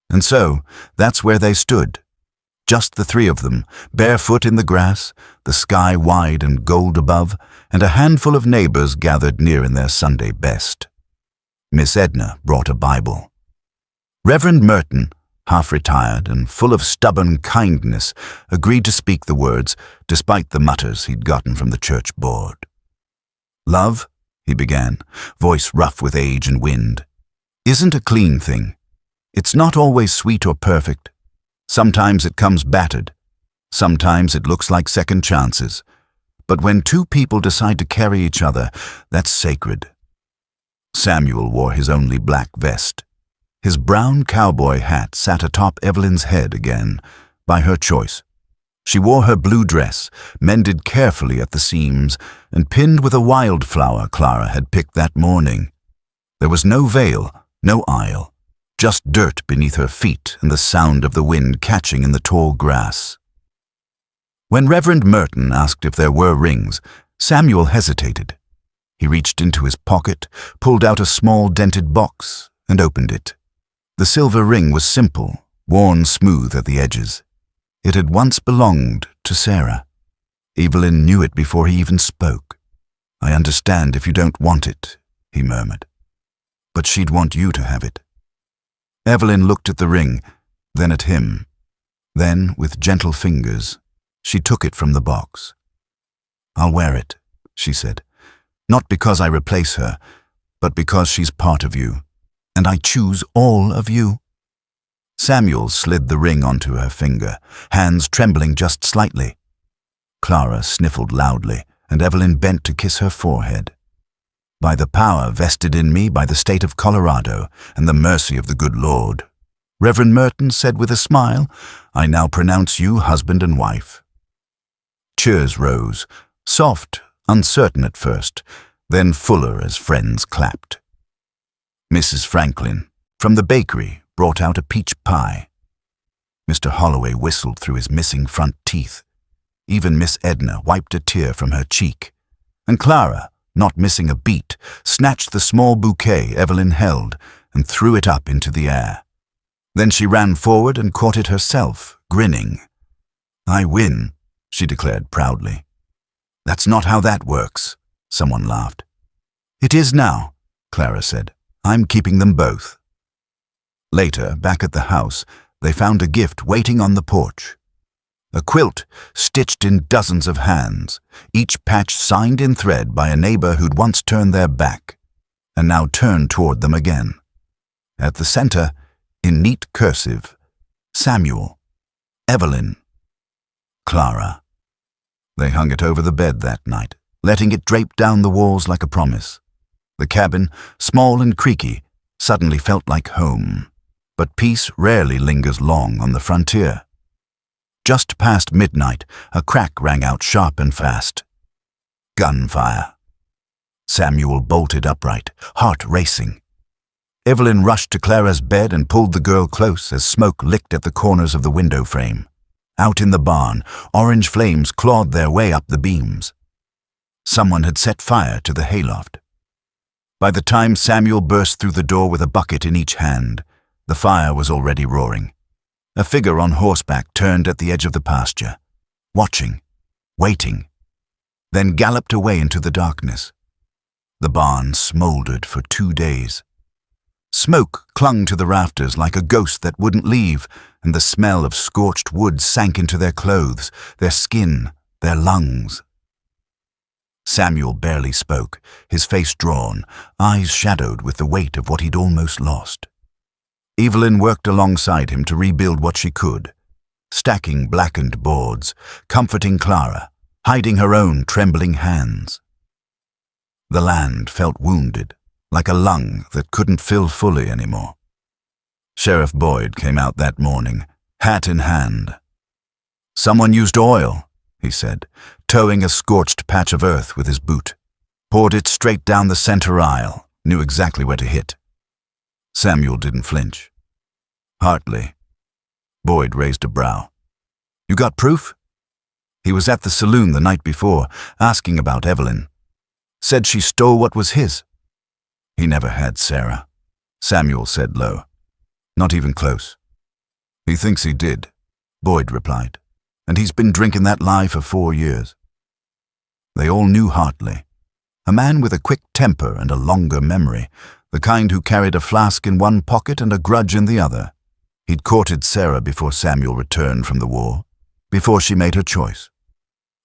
And so, that's where they stood. Just the three of them, barefoot in the grass, the sky wide and gold above, and a handful of neighbors gathered near in their Sunday best. Miss Edna brought a Bible. Reverend Merton, half-retired and full of stubborn kindness, agreed to speak the words, despite the mutters he'd gotten from the church board. "Love," he began, voice rough with age and wind, "isn't a clean thing. It's not always sweet or perfect. Sometimes it comes battered. Sometimes it looks like second chances. But when two people decide to carry each other, that's sacred." Samuel wore his only black vest. His brown cowboy hat sat atop Evelyn's head again, by her choice. She wore her blue dress, mended carefully at the seams, and pinned with a wildflower Clara had picked that morning. There was no veil, no aisle, just dirt beneath her feet and the sound of the wind catching in the tall grass. When Reverend Merton asked if there were rings, Samuel hesitated. He reached into his pocket, pulled out a small dented box, and opened it. The silver ring was simple, worn smooth at the edges. It had once belonged to Sarah. Evelyn knew it before he even spoke. "I understand if you don't want it," he murmured. "But she'd want you to have it." Evelyn looked at the ring, then at him. Then, with gentle fingers, she took it from the box. "I'll wear it," she said. "Not because I replace her, but because she's part of you, and I choose all of you." Samuel slid the ring onto her finger, hands trembling just slightly. Clara sniffled loudly, and Evelyn bent to kiss her forehead. "By the power vested in me by the state of Colorado and the mercy of the good Lord," Reverend Merton said with a smile, "I now pronounce you husband and wife." Cheers rose, soft, uncertain at first, then fuller as friends clapped. Mrs. Franklin, from the bakery, brought out a peach pie. Mr. Holloway whistled through his missing front teeth. Even Miss Edna wiped a tear from her cheek. And Clara, not missing a beat, snatched the small bouquet Evelyn held and threw it up into the air. Then she ran forward and caught it herself, grinning. "I win," she declared proudly. "That's not how that works," someone laughed. "It is now," Clara said. "I'm keeping them both." Later, back at the house, they found a gift waiting on the porch. A quilt stitched in dozens of hands, each patch signed in thread by a neighbor who'd once turned their back, and now turned toward them again. At the center, in neat cursive, Samuel, Evelyn, Clara. They hung it over the bed that night, letting it drape down the walls like a promise. The cabin, small and creaky, suddenly felt like home. But peace rarely lingers long on the frontier. Just past midnight, a crack rang out sharp and fast. Gunfire. Samuel bolted upright, heart racing. Evelyn rushed to Clara's bed and pulled the girl close as smoke licked at the corners of the window frame. Out in the barn, orange flames clawed their way up the beams. Someone had set fire to the hayloft. By the time Samuel burst through the door with a bucket in each hand, the fire was already roaring. A figure on horseback turned at the edge of the pasture, watching, waiting, then galloped away into the darkness. The barn smoldered for 2 days. Smoke clung to the rafters like a ghost that wouldn't leave, and the smell of scorched wood sank into their clothes, their skin, their lungs. Samuel barely spoke, his face drawn, eyes shadowed with the weight of what he'd almost lost. Evelyn worked alongside him to rebuild what she could, stacking blackened boards, comforting Clara, hiding her own trembling hands. The land felt wounded, like a lung that couldn't fill fully anymore. Sheriff Boyd came out that morning, hat in hand. "Someone used oil," he said, towing a scorched patch of earth with his boot. Poured it straight down the center aisle, knew exactly where to hit. Samuel didn't flinch. "Hartley." Boyd raised a brow. "You got proof?" He was at the saloon the night before, asking about Evelyn. Said she stole what was his. He never had Sarah, Samuel said low. Not even close. He thinks he did, Boyd replied, and he's been drinking that lie for 4 years. They all knew Hartley, a man with a quick temper and a longer memory, the kind who carried a flask in one pocket and a grudge in the other. He'd courted Sarah before Samuel returned from the war, before she made her choice.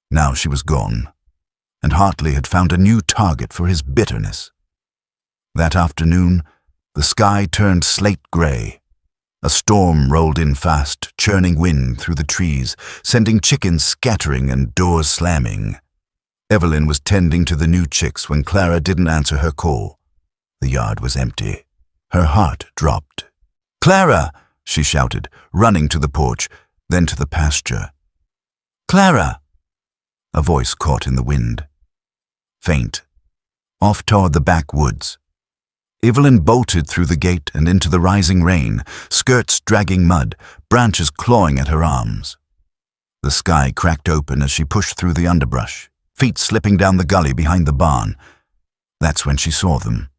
Now she was gone, and Hartley had found a new target for his bitterness. That afternoon, the sky turned slate gray. A storm rolled in fast, churning wind through the trees, sending chickens scattering and doors slamming. Evelyn was tending to the new chicks when Clara didn't answer her call. The yard was empty. Her heart dropped. "Clara!" she shouted, running to the porch, then to the pasture. "Clara!" A voice caught in the wind. Faint. Off toward the backwoods. Evelyn bolted through the gate and into the rising rain, skirts dragging mud, branches clawing at her arms. The sky cracked open as she pushed through the underbrush, feet slipping down the gully behind the barn. That's when she saw them.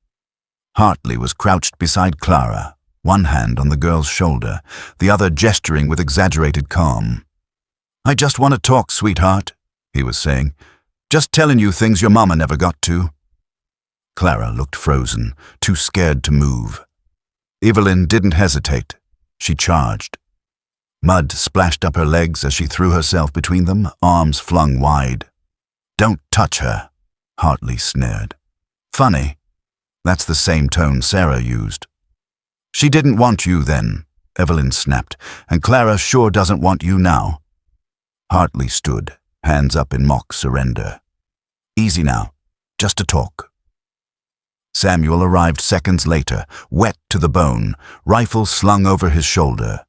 Hartley was crouched beside Clara, one hand on the girl's shoulder, the other gesturing with exaggerated calm. "I just want to talk, sweetheart," he was saying. "Just telling you things your mama never got to." Clara looked frozen, too scared to move. Evelyn didn't hesitate. She charged. Mud splashed up her legs as she threw herself between them, arms flung wide. "Don't touch her," Hartley sneered. "Funny. That's the same tone Sarah used." "She didn't want you then," Evelyn snapped, "and Clara sure doesn't want you now." Hartley stood, hands up in mock surrender. "Easy now, just to talk." Samuel arrived seconds later, wet to the bone, rifle slung over his shoulder.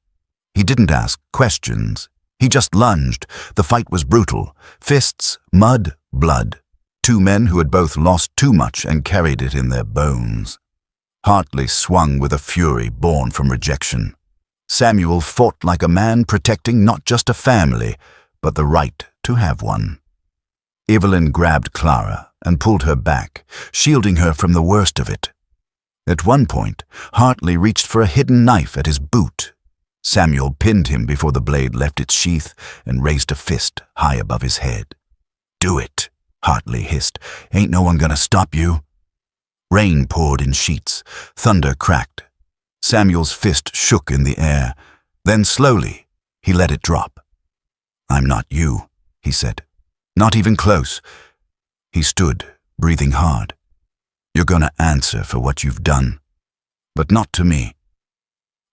He didn't ask questions. He just lunged. The fight was brutal. Fists, mud, blood. 2 men who had both lost too much and carried it in their bones. Hartley swung with a fury born from rejection. Samuel fought like a man protecting not just a family, but the right to have one. Evelyn grabbed Clara and pulled her back, shielding her from the worst of it. At one point, Hartley reached for a hidden knife at his boot. Samuel pinned him before the blade left its sheath and raised a fist high above his head. "Do it," Hartley hissed. "Ain't no one gonna stop you." Rain poured in sheets. Thunder cracked. Samuel's fist shook in the air. Then slowly, he let it drop. "I'm not you," he said. "Not even close." He stood, breathing hard. "You're gonna answer for what you've done. But not to me."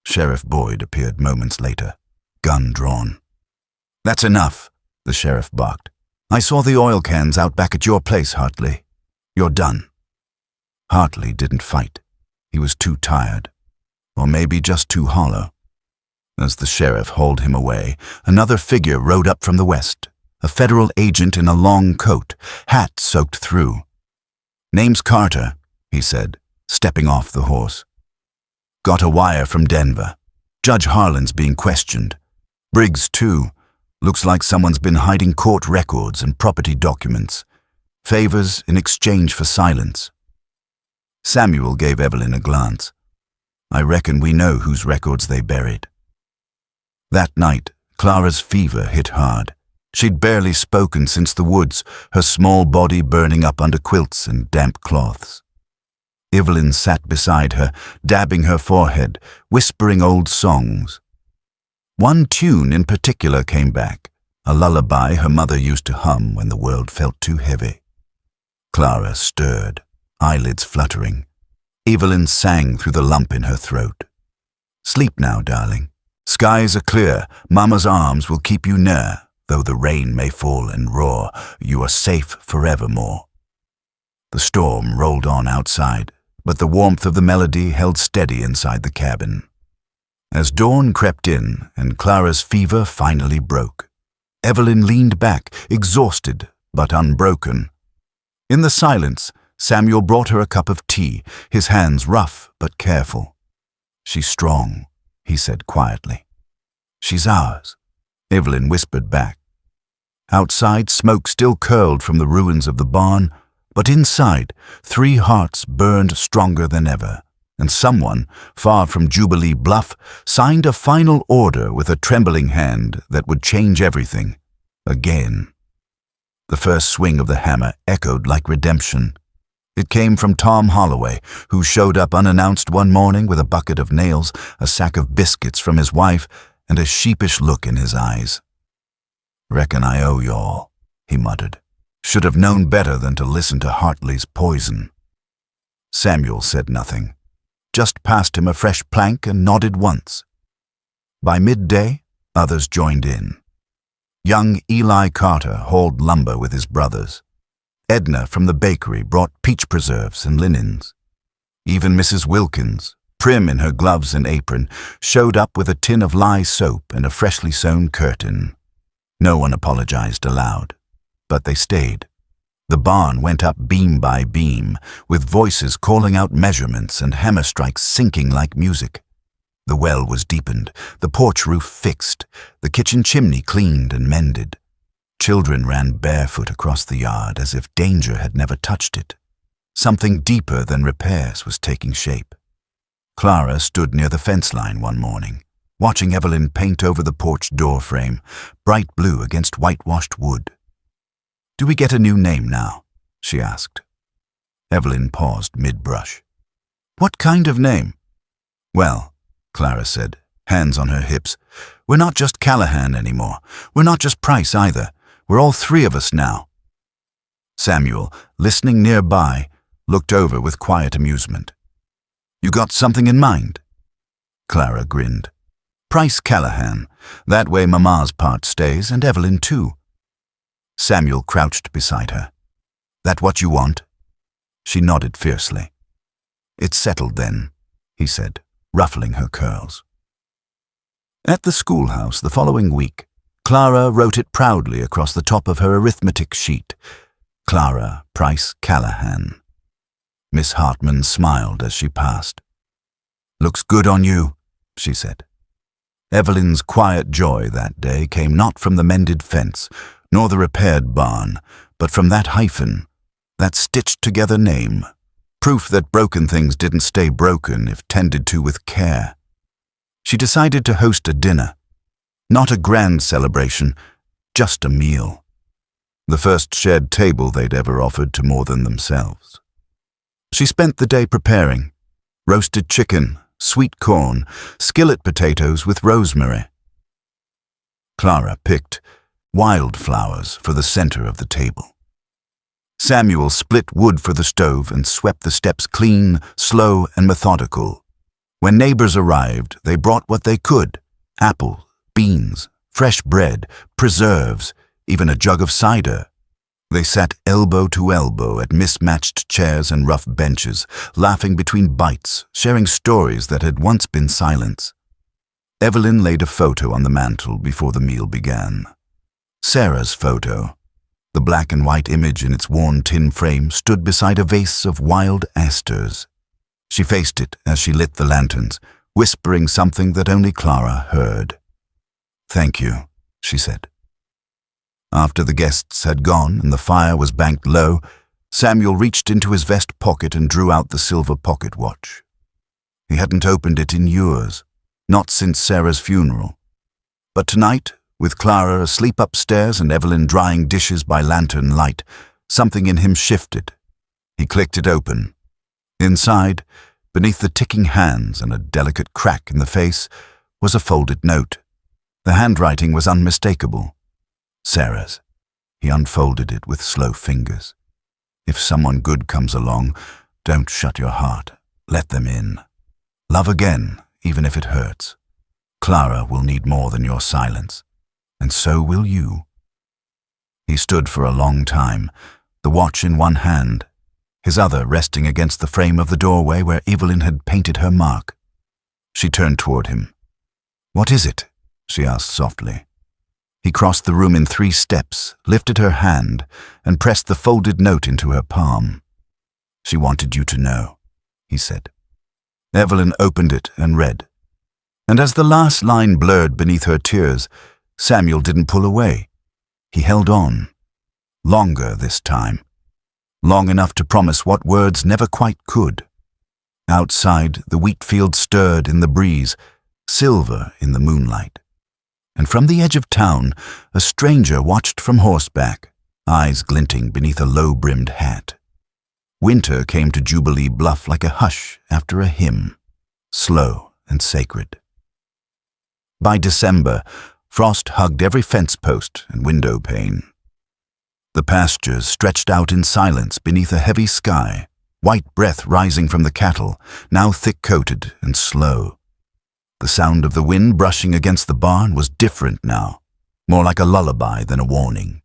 Sheriff Boyd appeared moments later, gun drawn. "That's enough," the sheriff barked. "I saw the oil cans out back at your place, Hartley. You're done." Hartley didn't fight. He was too tired. Or maybe just too hollow. As the sheriff hauled him away, another figure rode up from the west, a federal agent in a long coat, hat soaked through. "Name's Carter," he said, stepping off the horse. "Got a wire from Denver. Judge Harlan's being questioned. Briggs, too. Looks like someone's been hiding court records and property documents. Favors in exchange for silence." Samuel gave Evelyn a glance. "I reckon we know whose records they buried." That night, Clara's fever hit hard. She'd barely spoken since the woods, her small body burning up under quilts and damp cloths. Evelyn sat beside her, dabbing her forehead, whispering old songs. One tune in particular came back, a lullaby her mother used to hum when the world felt too heavy. Clara stirred, eyelids fluttering. Evelyn sang through the lump in her throat. "Sleep now, darling. Skies are clear, Mama's arms will keep you near. Though the rain may fall and roar, you are safe forevermore." The storm rolled on outside, but the warmth of the melody held steady inside the cabin. As dawn crept in and Clara's fever finally broke, Evelyn leaned back, exhausted but unbroken. In the silence, Samuel brought her a cup of tea, his hands rough but careful. "She's strong," he said quietly. "She's ours," Evelyn whispered back. Outside, smoke still curled from the ruins of the barn, but inside, 3 hearts burned stronger than ever, and someone, far from Jubilee Bluff, signed a final order with a trembling hand that would change everything, again. The first swing of the hammer echoed like redemption. It came from Tom Holloway, who showed up unannounced one morning with a bucket of nails, a sack of biscuits from his wife, and a sheepish look in his eyes. "Reckon I owe y'all," he muttered. "Should have known better than to listen to Hartley's poison." Samuel said nothing, just passed him a fresh plank and nodded once. By midday, others joined in. Young Eli Carter hauled lumber with his brothers. Edna from the bakery brought peach preserves and linens. Even Mrs. Wilkins, prim in her gloves and apron, showed up with a tin of lye soap and a freshly sewn curtain. No one apologized aloud, but they stayed. The barn went up beam by beam, with voices calling out measurements and hammer strikes sinking like music. The well was deepened, the porch roof fixed, the kitchen chimney cleaned and mended. Children ran barefoot across the yard as if danger had never touched it. Something deeper than repairs was taking shape. Clara stood near the fence line one morning, watching Evelyn paint over the porch door frame, bright blue against whitewashed wood. "Do we get a new name now?" she asked. Evelyn paused mid-brush. "What kind of name?" "Well," Clara said, hands on her hips, "we're not just Callahan anymore. We're not just Price either. We're all 3 of us now." Samuel, listening nearby, looked over with quiet amusement. "You got something in mind?" Clara grinned. "Price Callahan. That way Mama's part stays, and Evelyn too." Samuel crouched beside her. "That what you want?" She nodded fiercely. "It's settled then," he said, ruffling her curls. At the schoolhouse the following week, Clara wrote it proudly across the top of her arithmetic sheet. Clara Price Callahan. Miss Hartman smiled as she passed. "Looks good on you," she said. Evelyn's quiet joy that day came not from the mended fence, nor the repaired barn, but from that hyphen, that stitched-together name, proof that broken things didn't stay broken if tended to with care. She decided to host a dinner. Not a grand celebration, just a meal. The first shared table they'd ever offered to more than themselves. She spent the day preparing. Roasted chicken, sweet corn, skillet potatoes with rosemary. Clara picked wildflowers for the center of the table. Samuel split wood for the stove and swept the steps clean, slow, and methodical. When neighbors arrived, they brought what they could: apples, beans, fresh bread, preserves, even a jug of cider. They sat elbow to elbow at mismatched chairs and rough benches, laughing between bites, sharing stories that had once been silence. Evelyn laid a photo on the mantel before the meal began. Sarah's photo. The black and white image in its worn tin frame stood beside a vase of wild asters. She faced it as she lit the lanterns, whispering something that only Clara heard. "Thank you," she said. After the guests had gone and the fire was banked low, Samuel reached into his vest pocket and drew out the silver pocket watch. He hadn't opened it in years, not since Sarah's funeral. But tonight, with Clara asleep upstairs and Evelyn drying dishes by lantern light, something in him shifted. He clicked it open. Inside, beneath the ticking hands and a delicate crack in the face, was a folded note. The handwriting was unmistakable. Sarah's. He unfolded it with slow fingers. If someone good comes along, don't shut your heart. Let them in. Love again, even if it hurts. Clara will need more than your silence, and so will you. He stood for a long time, the watch in one hand, his other resting against the frame of the doorway where Evelyn had painted her mark. She turned toward him. "What is it?" she asked softly. He crossed the room in 3 steps, lifted her hand, and pressed the folded note into her palm. "She wanted you to know," he said. Evelyn opened it and read. And as the last line blurred beneath her tears, Samuel didn't pull away. He held on. Longer this time. Long enough to promise what words never quite could. Outside, the wheat field stirred in the breeze, silver in the moonlight. And from the edge of town, a stranger watched from horseback, eyes glinting beneath a low-brimmed hat. Winter came to Jubilee Bluff like a hush after a hymn, slow and sacred. By December, frost hugged every fence post and window pane. The pastures stretched out in silence beneath a heavy sky, white breath rising from the cattle, now thick-coated and slow. The sound of the wind brushing against the barn was different now, more like a lullaby than a warning.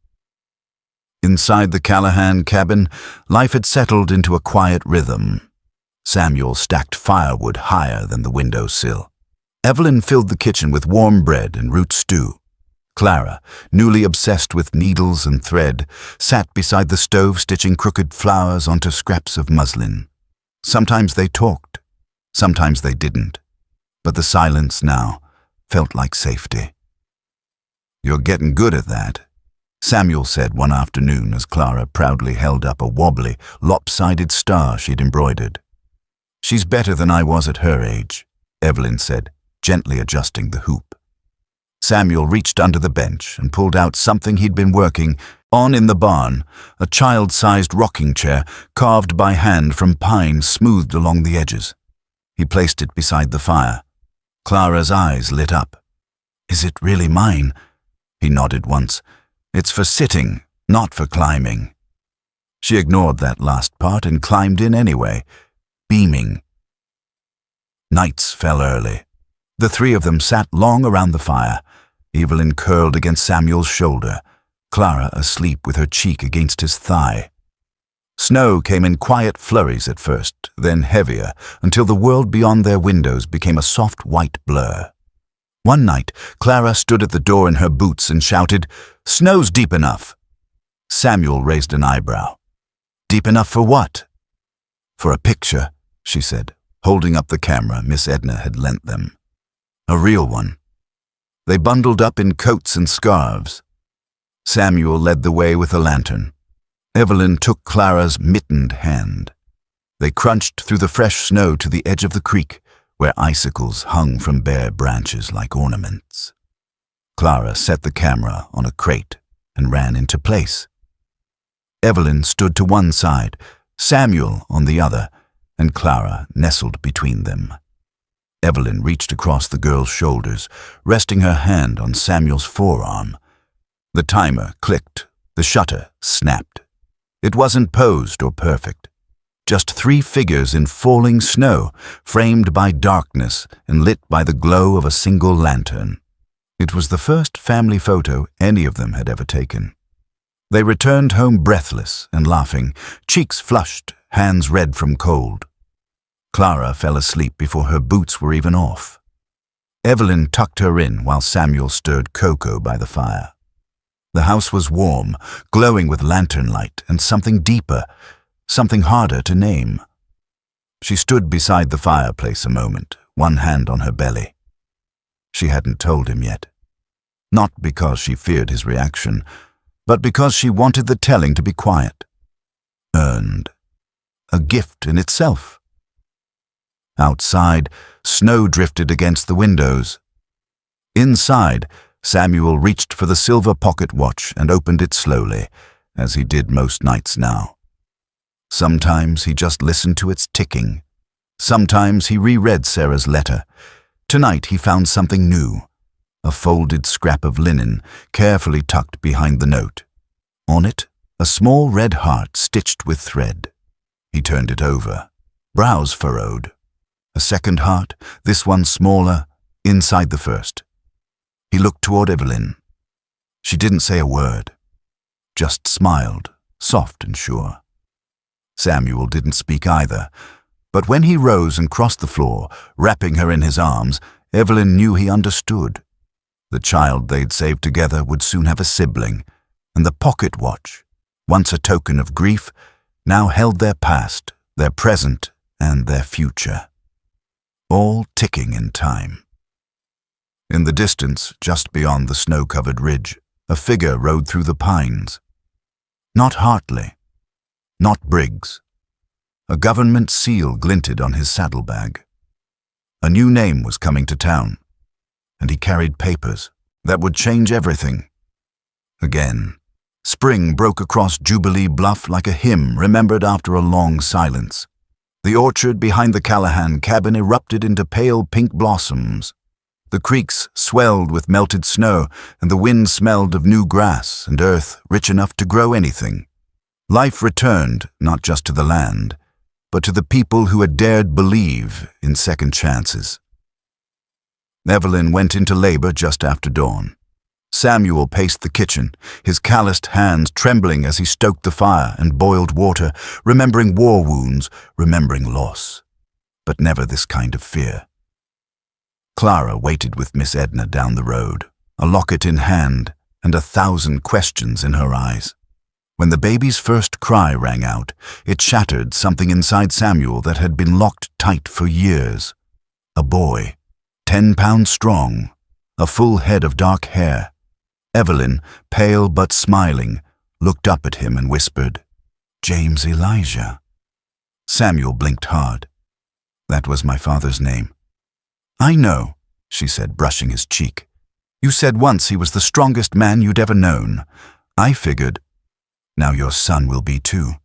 Inside the Callahan cabin, life had settled into a quiet rhythm. Samuel stacked firewood higher than the windowsill. Evelyn filled the kitchen with warm bread and root stew. Clara, newly obsessed with needles and thread, sat beside the stove stitching crooked flowers onto scraps of muslin. Sometimes they talked, sometimes they didn't, but the silence now felt like safety. "You're getting good at that," Samuel said one afternoon as Clara proudly held up a wobbly, lopsided star she'd embroidered. "She's better than I was at her age," Evelyn said, gently adjusting the hoop. Samuel reached under the bench and pulled out something he'd been working on in the barn, a child-sized rocking chair carved by hand from pine smoothed along the edges. He placed it beside the fire. Clara's eyes lit up. "Is it really mine?" He nodded once. "It's for sitting, not for climbing." She ignored that last part and climbed in anyway, beaming. Nights fell early. The 3 of them sat long around the fire, Evelyn curled against Samuel's shoulder, Clara asleep with her cheek against his thigh. Snow came in quiet flurries at first, then heavier, until the world beyond their windows became a soft white blur. One night, Clara stood at the door in her boots and shouted, "Snow's deep enough." Samuel raised an eyebrow. "Deep enough for what?" "For a picture," she said, holding up the camera Miss Edna had lent them. "A real one." They bundled up in coats and scarves. Samuel led the way with a lantern. Evelyn took Clara's mittened hand. They crunched through the fresh snow to the edge of the creek, where icicles hung from bare branches like ornaments. Clara set the camera on a crate and ran into place. Evelyn stood to one side, Samuel on the other, and Clara nestled between them. Evelyn reached across the girl's shoulders, resting her hand on Samuel's forearm. The timer clicked, the shutter snapped. It wasn't posed or perfect. Just 3 figures in falling snow, framed by darkness and lit by the glow of a single lantern. It was the first family photo any of them had ever taken. They returned home breathless and laughing, cheeks flushed, hands red from cold. Clara fell asleep before her boots were even off. Evelyn tucked her in while Samuel stirred cocoa by the fire. The house was warm, glowing with lantern light and something deeper, something harder to name. She stood beside the fireplace a moment, one hand on her belly. She hadn't told him yet. Not because she feared his reaction, but because she wanted the telling to be quiet. Earned. A gift in itself. Outside, snow drifted against the windows. Inside, Samuel reached for the silver pocket watch and opened it slowly, as he did most nights now. Sometimes he just listened to its ticking. Sometimes he reread Sarah's letter. Tonight he found something new, a folded scrap of linen carefully tucked behind the note. On it, a small red heart stitched with thread. He turned it over, brows furrowed. A second heart, this one smaller, inside the first. He looked toward Evelyn. She didn't say a word, just smiled, soft and sure. Samuel didn't speak either, but when he rose and crossed the floor, wrapping her in his arms, Evelyn knew he understood. The child they'd saved together would soon have a sibling, and the pocket watch, once a token of grief, now held their past, their present, and their future. All ticking in time. In the distance, just beyond the snow-covered ridge, a figure rode through the pines. Not Hartley, not Briggs. A government seal glinted on his saddlebag. A new name was coming to town, and he carried papers that would change everything. Again, spring broke across Jubilee Bluff like a hymn remembered after a long silence. The orchard behind the Callahan cabin erupted into pale pink blossoms. The creeks swelled with melted snow, and the wind smelled of new grass and earth rich enough to grow anything. Life returned not just to the land, but to the people who had dared believe in second chances. Evelyn went into labor just after dawn. Samuel paced the kitchen, his calloused hands trembling as he stoked the fire and boiled water, remembering war wounds, remembering loss, but never this kind of fear. Clara waited with Miss Edna down the road, a locket in hand and 1,000 questions in her eyes. When the baby's first cry rang out, it shattered something inside Samuel that had been locked tight for years. A boy, 10 pounds strong, a full head of dark hair. Evelyn, pale but smiling, looked up at him and whispered, "James Elijah." Samuel blinked hard. "That was my father's name." "I know," she said, brushing his cheek. "You said once he was the strongest man you'd ever known. I figured, now your son will be too."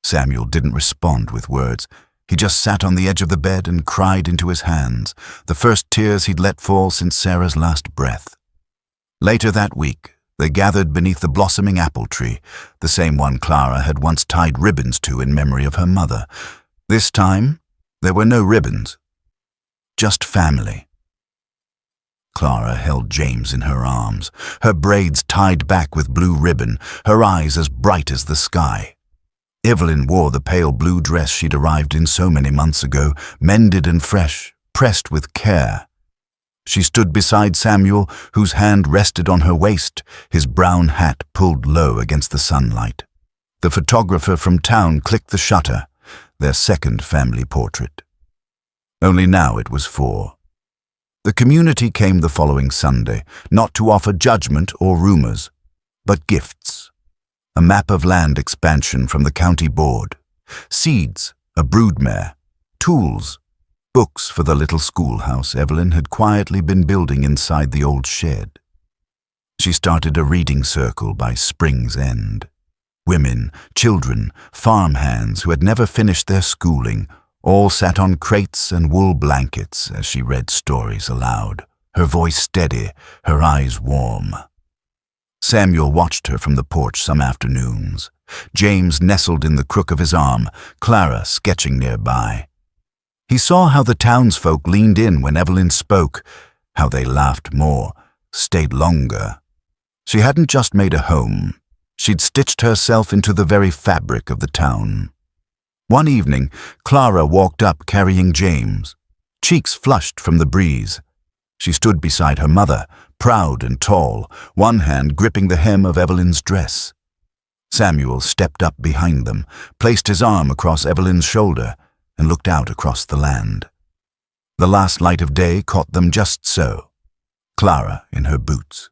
Samuel didn't respond with words. He just sat on the edge of the bed and cried into his hands, the first tears he'd let fall since Sarah's last breath. Later that week, they gathered beneath the blossoming apple tree, the same one Clara had once tied ribbons to in memory of her mother. This time, there were no ribbons, just family. Clara held James in her arms, her braids tied back with blue ribbon, her eyes as bright as the sky. Evelyn wore the pale blue dress she'd arrived in so many months ago, mended and fresh, pressed with care. She stood beside Samuel, whose hand rested on her waist, his brown hat pulled low against the sunlight. The photographer from town clicked the shutter, their second family portrait. Only now it was 4. The community came the following Sunday, not to offer judgment or rumors, but gifts. A map of land expansion from the county board, seeds, a broodmare, tools, books for the little schoolhouse Evelyn had quietly been building inside the old shed. She started a reading circle by spring's end. Women, children, farmhands who had never finished their schooling, all sat on crates and wool blankets as she read stories aloud, her voice steady, her eyes warm. Samuel watched her from the porch some afternoons, James nestled in the crook of his arm, Clara sketching nearby. He saw how the townsfolk leaned in when Evelyn spoke, how they laughed more, stayed longer. She hadn't just made a home. She'd stitched herself into the very fabric of the town. One evening, Clara walked up carrying James, cheeks flushed from the breeze. She stood beside her mother, proud and tall, one hand gripping the hem of Evelyn's dress. Samuel stepped up behind them, placed his arm across Evelyn's shoulder, and looked out across the land. The last light of day caught them just so. Clara in her boots,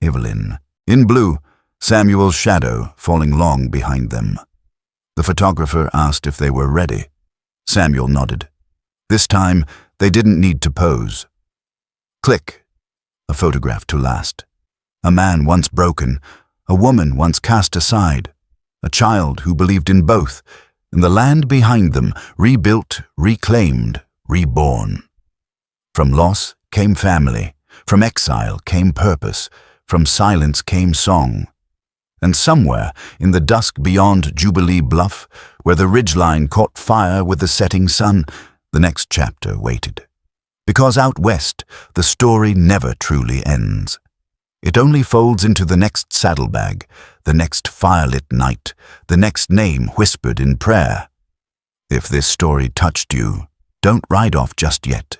Evelyn in blue, Samuel's shadow falling long behind them. The photographer asked if they were ready. Samuel nodded. This time, they didn't need to pose. Click. a photograph to last. A man once broken, a woman once cast aside, a child who believed in both, and the land behind them rebuilt, reclaimed, reborn. From loss came family, from exile came purpose, from silence came song. And somewhere in the dusk beyond Jubilee Bluff, where the ridgeline caught fire with the setting sun, the next chapter waited. Because out west, the story never truly ends. It only folds into the next saddlebag, the next firelit night, the next name whispered in prayer. If this story touched you, don't ride off just yet.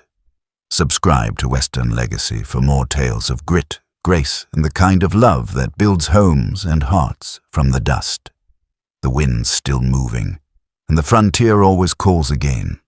Subscribe to Western Legacy for more tales of grit, grace, and the kind of love that builds homes and hearts from the dust. The wind's still moving, and the frontier always calls again.